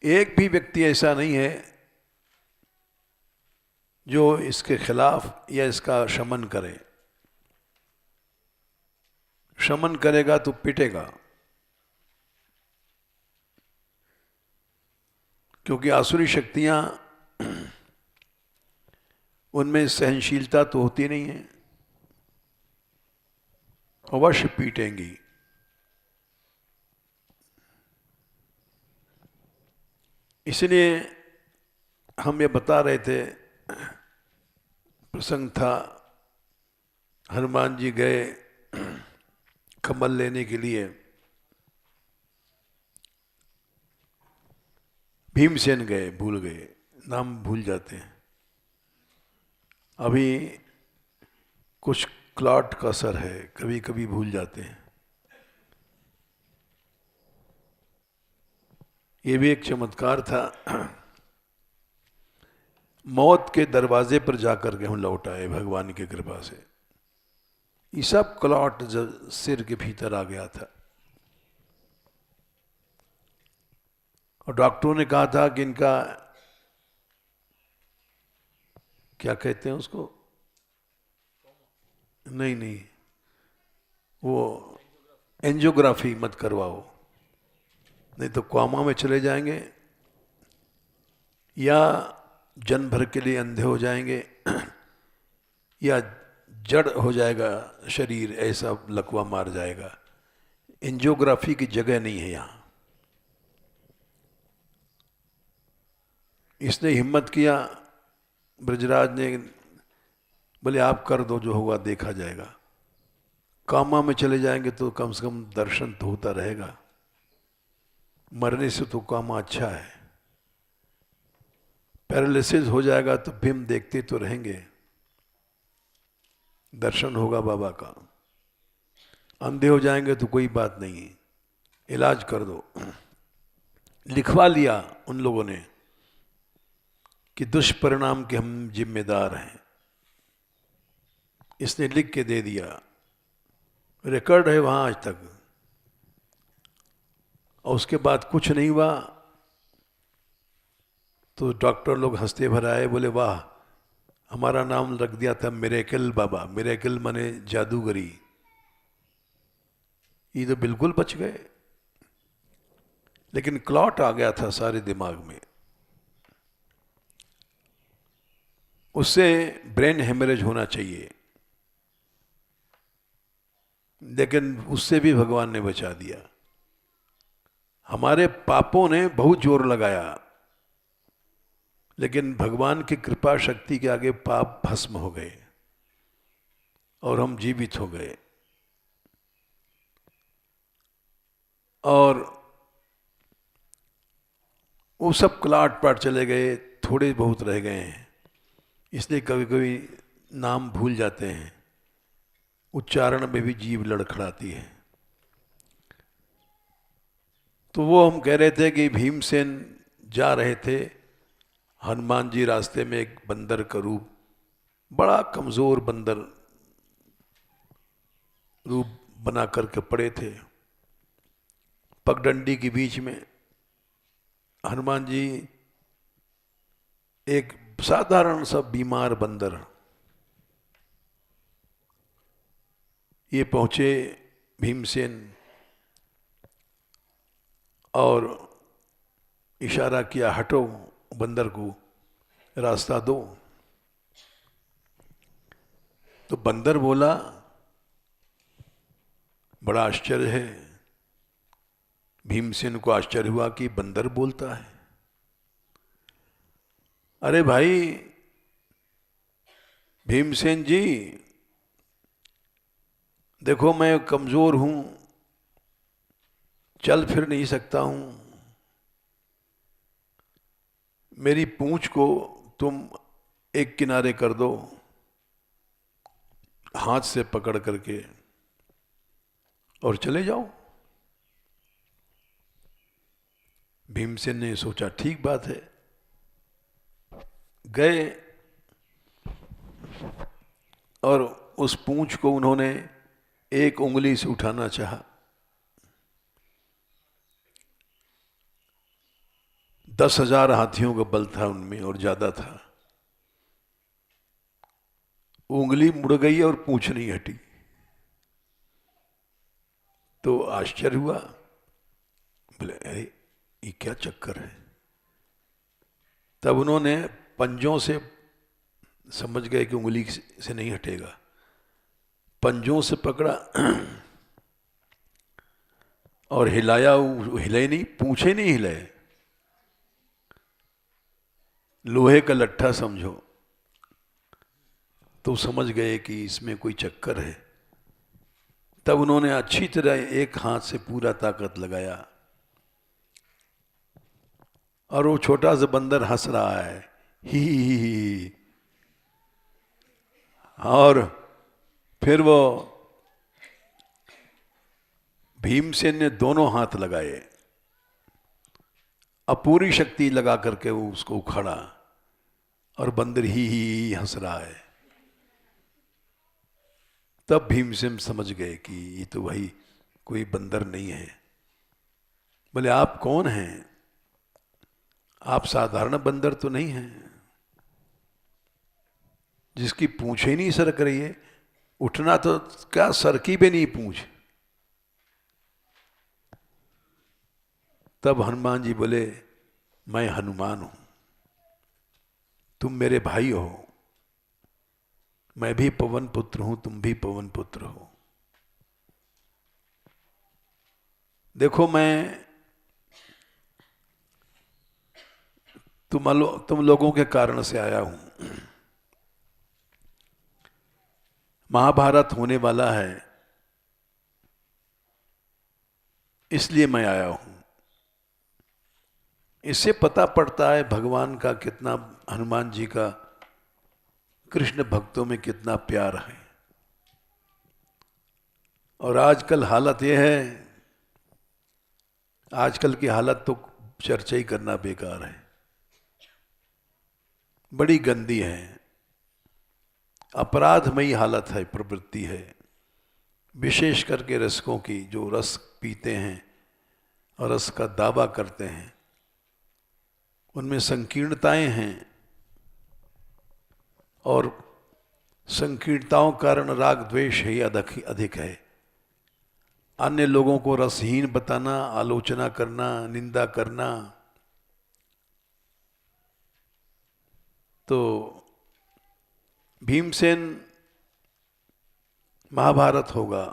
एक भी व्यक्ति ऐसा नहीं है जो इसके खिलाफ या इसका शमन करे। शमन करेगा तो पिटेगा, क्योंकि आसुरी शक्तियां, उनमें सहनशीलता तो होती नहीं है, अवश्य पीटेंगी। इसलिए हम ये बता रहे थे, प्रसंग था, हनुमान जी गए कमल लेने के लिए, भीमसेन गए, भूल गए, नाम भूल जाते हैं। अभी कुछ क्लॉट का असर है, कभी कभी भूल जाते हैं। ये भी एक चमत्कार था। मौत के दरवाजे पर जाकर के हम लौट आए भगवान की कृपा से। ये सब क्लॉट सिर के भीतर आ गया था, और डॉक्टरों ने कहा था कि इनका क्या कहते हैं उसको, नहीं, वो एंजियोग्राफी मत करवाओ, नहीं तो कोमा में चले जाएंगे या जन्म भर के लिए अंधे हो जाएंगे या जड़ हो जाएगा शरीर, ऐसा लकवा मार जाएगा। एंजियोग्राफी की जगह नहीं है यहाँ। इसने हिम्मत किया, ब्रजराज ने, बोले आप कर दो, जो होगा देखा जाएगा। कामा में चले जाएंगे तो कम से कम दर्शन तो होता रहेगा, मरने से तो कामा अच्छा है। पैरालिसिस हो जाएगा तो भी हम देखते तो रहेंगे, दर्शन होगा बाबा का। अंधे हो जाएंगे तो कोई बात नहीं, इलाज कर दो। लिखवा लिया उन लोगों ने कि दुष्परिणाम के हम जिम्मेदार हैं। इसने लिख के दे दिया, रिकॉर्ड है वहां आज तक। और उसके बाद कुछ नहीं हुआ तो डॉक्टर लोग हंसते भर आए, बोले वाह, हमारा नाम रख दिया था मिरेकल बाबा। मिरेकल माने जादूगरी। ये तो बिल्कुल बच गए, लेकिन क्लॉट आ गया था सारे दिमाग में। उससे ब्रेन हेमरेज होना चाहिए, लेकिन उससे भी भगवान ने बचा दिया। हमारे पापों ने बहुत जोर लगाया, लेकिन भगवान की कृपा शक्ति के आगे पाप भस्म हो गए और हम जीवित हो गए। और वो सब क्लाट पाट चले गए, थोड़े बहुत रह गए हैं। इसलिए कभी कभी नाम भूल जाते हैं, उच्चारण में भी जीभ लड़खड़ाती है। तो वो हम कह रहे थे कि भीमसेन जा रहे थे, हनुमान जी रास्ते में एक बंदर का रूप, बड़ा कमजोर बंदर रूप बना करके पड़े थे पगडंडी के बीच में। हनुमान जी एक साधारण सा बीमार बंदर, ये पहुंचे भीमसेन और इशारा किया, हटो, बंदर को रास्ता दो। तो बंदर बोला, बड़ा आश्चर्य है। भीमसेन को आश्चर्य हुआ कि बंदर बोलता है। अरे भाई भीमसेन जी, देखो मैं कमजोर हूं, चल फिर नहीं सकता हूं, मेरी पूंछ को तुम एक किनारे कर दो हाथ से पकड़ करके और चले जाओ। भीमसेन ने सोचा ठीक बात है, गए और उस पूंछ को उन्होंने एक उंगली से उठाना चाहा। 10,000 हाथियों का बल था उनमें और ज्यादा था। उंगली मुड़ गई और पूंछ नहीं हटी। तो आश्चर्य हुआ, बोले अरे ये क्या चक्कर है। तब उन्होंने पंजों से, समझ गए कि उंगली से नहीं हटेगा, पंजों से पकड़ा और हिलाया। हिले नहीं, पूंछे नहीं हिले, लोहे का लट्ठा समझो। तो समझ गए कि इसमें कोई चक्कर है। तब उन्होंने अच्छी तरह एक हाथ से पूरा ताकत लगाया और वो छोटा सा बंदर हंस रहा है, ही। और फिर वो भीमसेन ने दोनों हाथ लगाए, अब पूरी शक्ति लगा करके वो उसको उखाड़ा और बंदर ही हंस रहा है। तब भीमसेन समझ गए कि ये तो भाई कोई बंदर नहीं है। बोले आप कौन हैं? आप साधारण बंदर तो नहीं हैं जिसकी पूंछ ही नहीं सरक रही है। उठना तो क्या, सरकी भी नहीं पूंछ। तब हनुमान जी बोले मैं हनुमान हूं, तुम मेरे भाई हो। मैं भी पवन पुत्र हूं, तुम भी पवन पुत्र हो। देखो मैं तुम लोगों के कारण से आया हूं। महाभारत होने वाला है, इसलिए मैं आया हूं। इससे पता पड़ता है भगवान का कितना, हनुमान जी का कृष्ण भक्तों में कितना प्यार है। और आजकल हालत यह है, आजकल की हालत तो चर्चा ही करना बेकार है, बड़ी गंदी है, अपराधमयी हालत है, प्रवृत्ति है। विशेष करके रसकों की, जो रस पीते हैं और रस का दावा करते हैं, उनमें संकीर्णताएं हैं और संकीर्णताओं के कारण राग द्वेष ही अधिक है। अन्य लोगों को रसहीन बताना, आलोचना करना, निंदा करना। तो भीमसेन, महाभारत होगा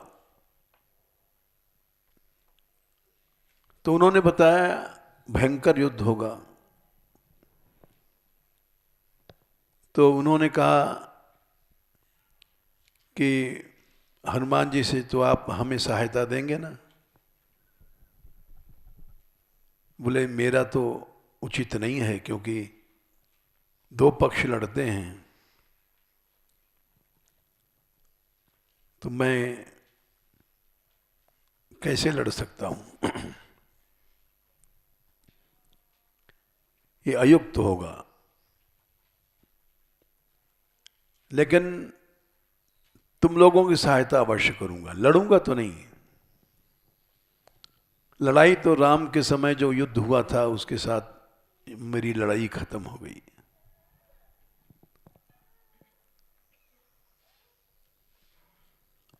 तो उन्होंने बताया भयंकर युद्ध होगा। तो उन्होंने कहा कि हनुमान जी से तो आप हमें सहायता देंगे ना? बोले मेरा तो उचित नहीं है, क्योंकि दो पक्ष लड़ते हैं, तो मैं कैसे लड़ सकता हूं? ये अयुक्त होगा। लेकिन तुम लोगों की सहायता अवश्य करूंगा, लड़ूंगा तो नहीं। लड़ाई तो राम के समय जो युद्ध हुआ था उसके साथ मेरी लड़ाई खत्म हो गई।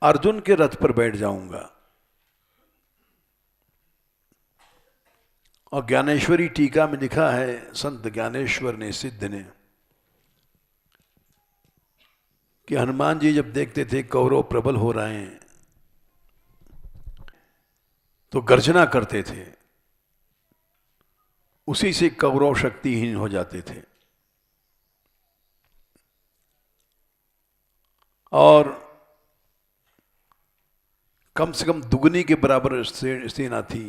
अर्जुन के रथ पर बैठ जाऊंगा। और ज्ञानेश्वरी टीका में लिखा है, संत ज्ञानेश्वर ने, सिद्ध ने, कि हनुमान जी जब देखते थे कौरव प्रबल हो रहे हैं तो गर्जना करते थे, उसी से कौरव शक्तिहीन हो जाते थे। और कम से कम दुगनी के बराबर सेना थी।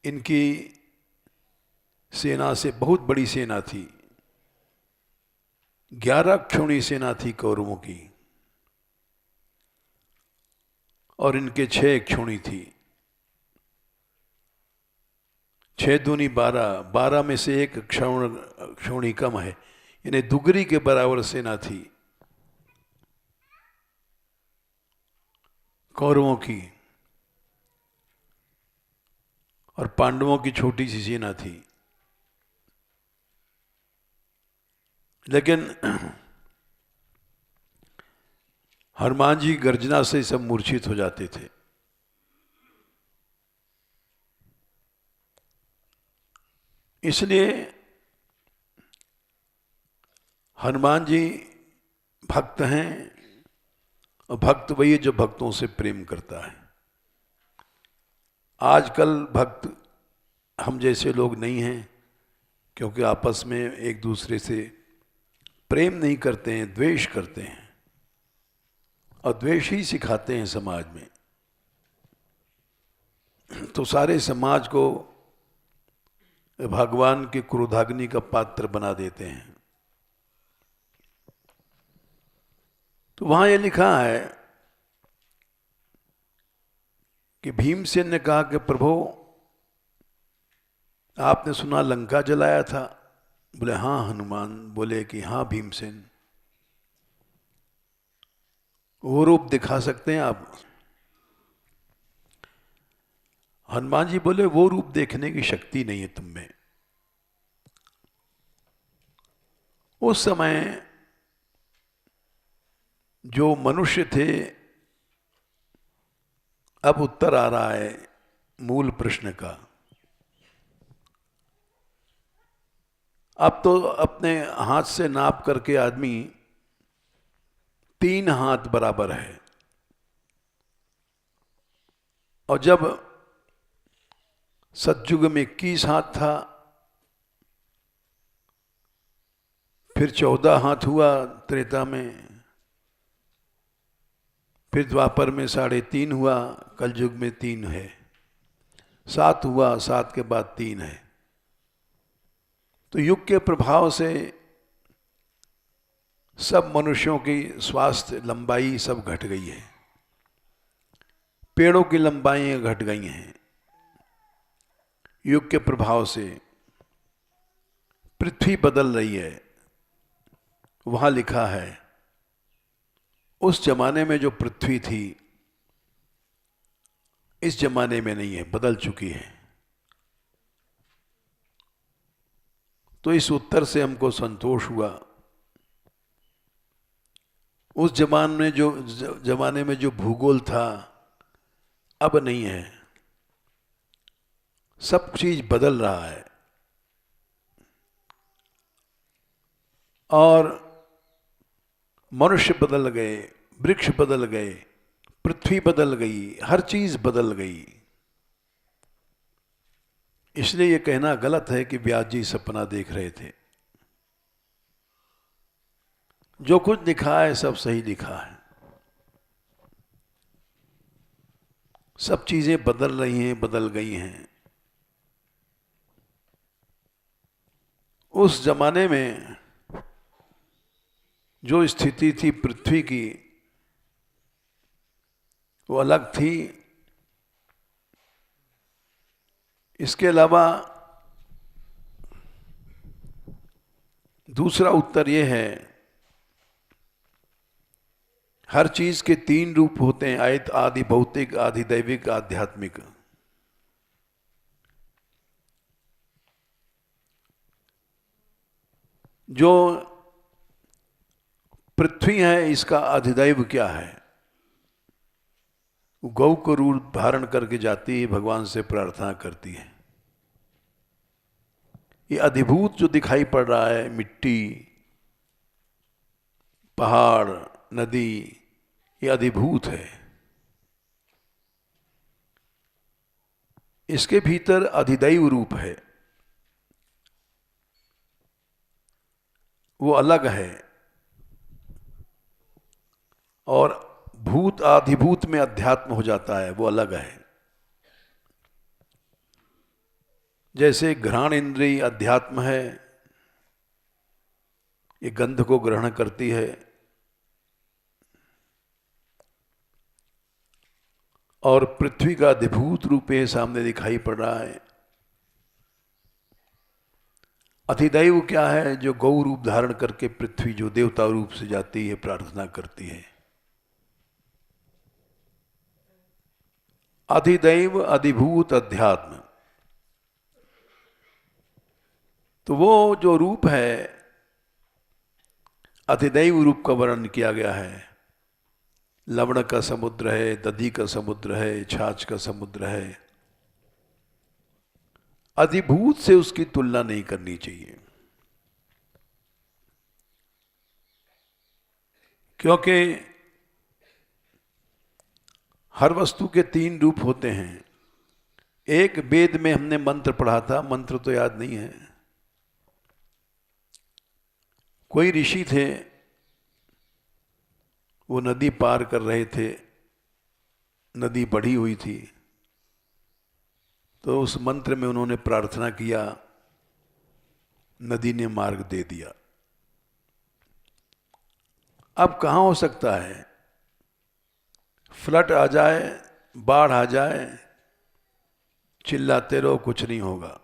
इनकी सेना से बहुत बड़ी सेना थी, 11 क्षोणी सेना थी कौरवों की, और इनके 6 क्षोणी थी। 6 दूनी 12, 12 में से एक क्षोणी कम है, यानी दुगरी के बराबर सेना थी कौरवों की, और पांडवों की छोटी सी सेना थी। लेकिन हनुमान जी गर्जना से सब मूर्छित हो जाते थे। इसलिए हनुमान जी भक्त हैं, और भक्त वही है जो भक्तों से प्रेम करता है। आजकल भक्त हम जैसे लोग नहीं हैं, क्योंकि आपस में एक दूसरे से प्रेम नहीं करते हैं, द्वेष करते हैं, और द्वेष ही सिखाते हैं समाज में। तो सारे समाज को भगवान के क्रोधाग्नि का पात्र बना देते हैं। तो वहां यह लिखा है कि भीमसेन ने कहा कि प्रभु आपने सुना लंका जलाया था? बोले हाँ हनुमान। बोले कि हाँ भीमसेन, वो रूप दिखा सकते हैं आप? हनुमान जी बोले वो रूप देखने की शक्ति नहीं है तुम में। उस समय जो मनुष्य थे, अब उत्तर आ रहा है मूल प्रश्न का। अब तो अपने हाथ से नाप करके आदमी 3 हाथ बराबर है, और जब सतयुग में 21 हाथ था, फिर 14 हाथ हुआ त्रेता में, फिर द्वापर में 3.5 हुआ, कलयुग में 3 है, 7 हुआ, 7 के बाद 3 है। तो युग के प्रभाव से सब मनुष्यों की स्वास्थ्य लंबाई सब घट गई है, पेड़ों की लंबाई घट गई हैं। युग के प्रभाव से पृथ्वी बदल रही है। वहां लिखा है उस जमाने में जो पृथ्वी थी, इस जमाने में नहीं है, बदल चुकी है। तो इस उत्तर से हमको संतोष हुआ। उस जमाने में जो भूगोल था, अब नहीं है। सब चीज बदल रहा है, और मनुष्य बदल गए, वृक्ष बदल गए, पृथ्वी बदल गई, हर चीज बदल गई। इसलिए यह कहना गलत है कि व्यास जी सपना देख रहे थे। जो कुछ लिखा है सब सही लिखा है। सब चीजें बदल रही हैं, बदल गई हैं। उस जमाने में जो स्थिति थी पृथ्वी की, वो अलग थी। इसके अलावा दूसरा उत्तर यह है, हर चीज के 3 रूप होते हैं, आदि भौतिक, आदि दैविक, आध्यात्मिक। जो पृथ्वी है, इसका अधिदैव क्या है? गौ को रूप धारण करके जाती है, भगवान से प्रार्थना करती है। ये अधिभूत जो दिखाई पड़ रहा है, मिट्टी, पहाड़, नदी, ये अधिभूत है। इसके भीतर अधिदैव रूप है, वो अलग है। और भूत आधिभूत में अध्यात्म हो जाता है, वो अलग है। जैसे घ्राण इंद्रिय अध्यात्म है, ये गंध को ग्रहण करती है, और पृथ्वी का अधिभूत रूप ये सामने दिखाई पड़ रहा है। अधिदैव क्या है? जो गौ रूप धारण करके पृथ्वी जो देवता रूप से जाती है, प्रार्थना करती है। अधिदैव अधिभूत अध्यात्म, तो वो जो रूप है, अधिदैव रूप का वर्णन किया गया है। लवण का समुद्र है, दधी का समुद्र है, छाछ का समुद्र है। अधिभूत से उसकी तुलना नहीं करनी चाहिए, क्योंकि हर वस्तु के 3 रूप होते हैं। एक वेद में हमने मंत्र पढ़ा था, मंत्र तो याद नहीं है। कोई ऋषि थे, वो नदी पार कर रहे थे, नदी बढ़ी हुई थी, तो उस मंत्र में उन्होंने प्रार्थना किया, नदी ने मार्ग दे दिया। अब कहाँ हो सकता है? फ्लड आ जाए, बाढ़ आ जाए, चिल्लाते रहो, कुछ नहीं होगा,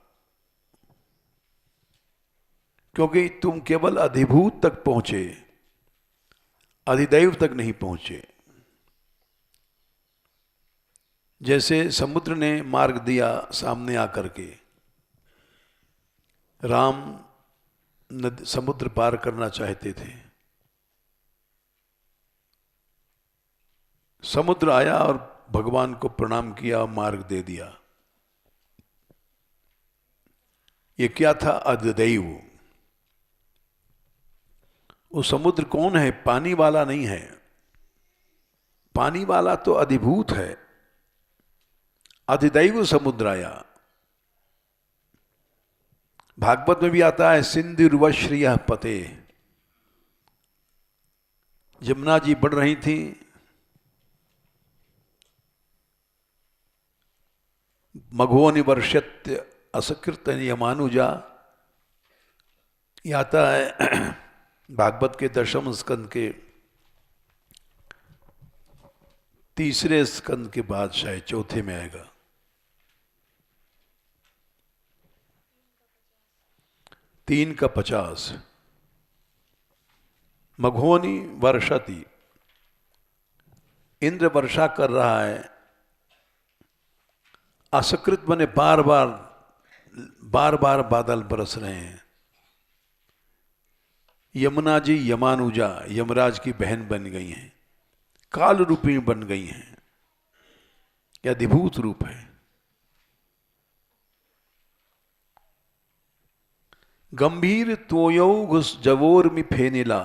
क्योंकि तुम केवल अधिभूत तक पहुंचे, अधिदैव तक नहीं पहुंचे। जैसे समुद्र ने मार्ग दिया सामने आकर के, राम समुद्र पार करना चाहते थे, समुद्र आया और भगवान को प्रणाम किया और मार्ग दे दिया। ये क्या था? अधिदैव। वो समुद्र कौन है? पानी वाला नहीं है, पानी वाला तो अधिभूत है। अधिदैव समुद्र आया। भागवत में भी आता है, सिंधुर्वश्रियः पते। यमुना जी बढ़ रही थी, मघो निवर्षत्य असकृत यमानुजा। ये आता है भागवत के 10वें स्कंद के 3रे स्कंद के बाद, शायद 4थे में आएगा। तीन का 50। मघोनी वर्षति, इंद्र वर्षा कर रहा है। असकृत बने बार बार बादल बरस रहे हैं। यमुना जी यमानुजा, यमराज की बहन बन गई हैं, काल रूपी बन गई हैं। यह अधिभूत रूप है। गंभीर तोयौ जवोर्मि फेनिला,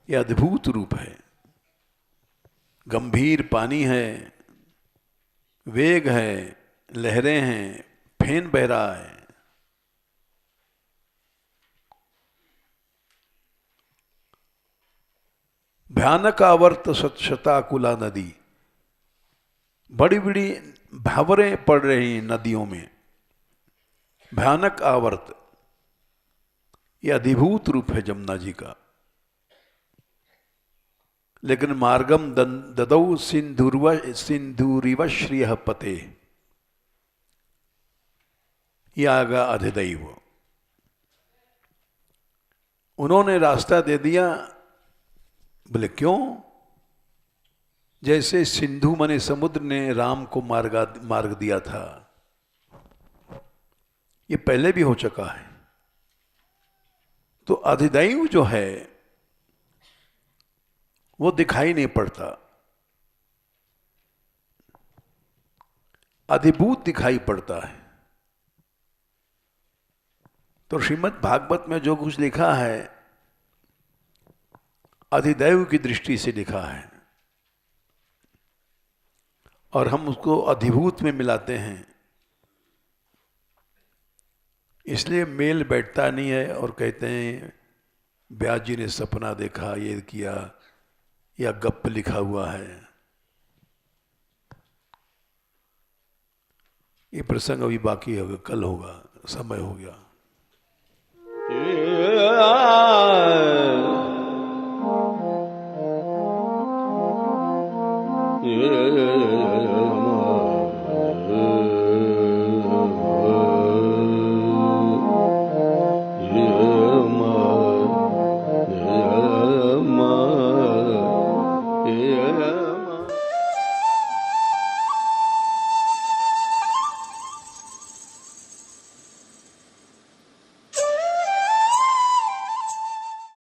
यह अद्भुत रूप है। गंभीर पानी है, वेग है, लहरें हैं, फेन बह रहा है। भयानक आवर्त शताकुला नदी, बड़ी बड़ी भावरें पड़ रही नदियों में। भयानक आवर्त, यह अधिभूत रूप है जमुना जी का। लेकिन मार्गम ददौ सिंधुरिव श्रियः पते, यह आगा अधिदैव। उन्होंने रास्ता दे दिया। बोले क्यों? जैसे सिंधु मने समुद्र ने राम को मार्ग दिया था, ये पहले भी हो चुका है। तो अधिदैव जो है वो दिखाई नहीं पड़ता, अधिभूत दिखाई पड़ता है। तो श्रीमद् भागवत में जो कुछ लिखा है, अधिदैव की दृष्टि से लिखा है, और हम उसको अधिभूत में मिलाते हैं, इसलिए मेल बैठता नहीं है। और कहते हैं व्यास जी ने सपना देखा, ये किया, या गप्प लिखा हुआ है। ये प्रसंग अभी बाकी होगा, कल होगा, समय हो गया। Yeah.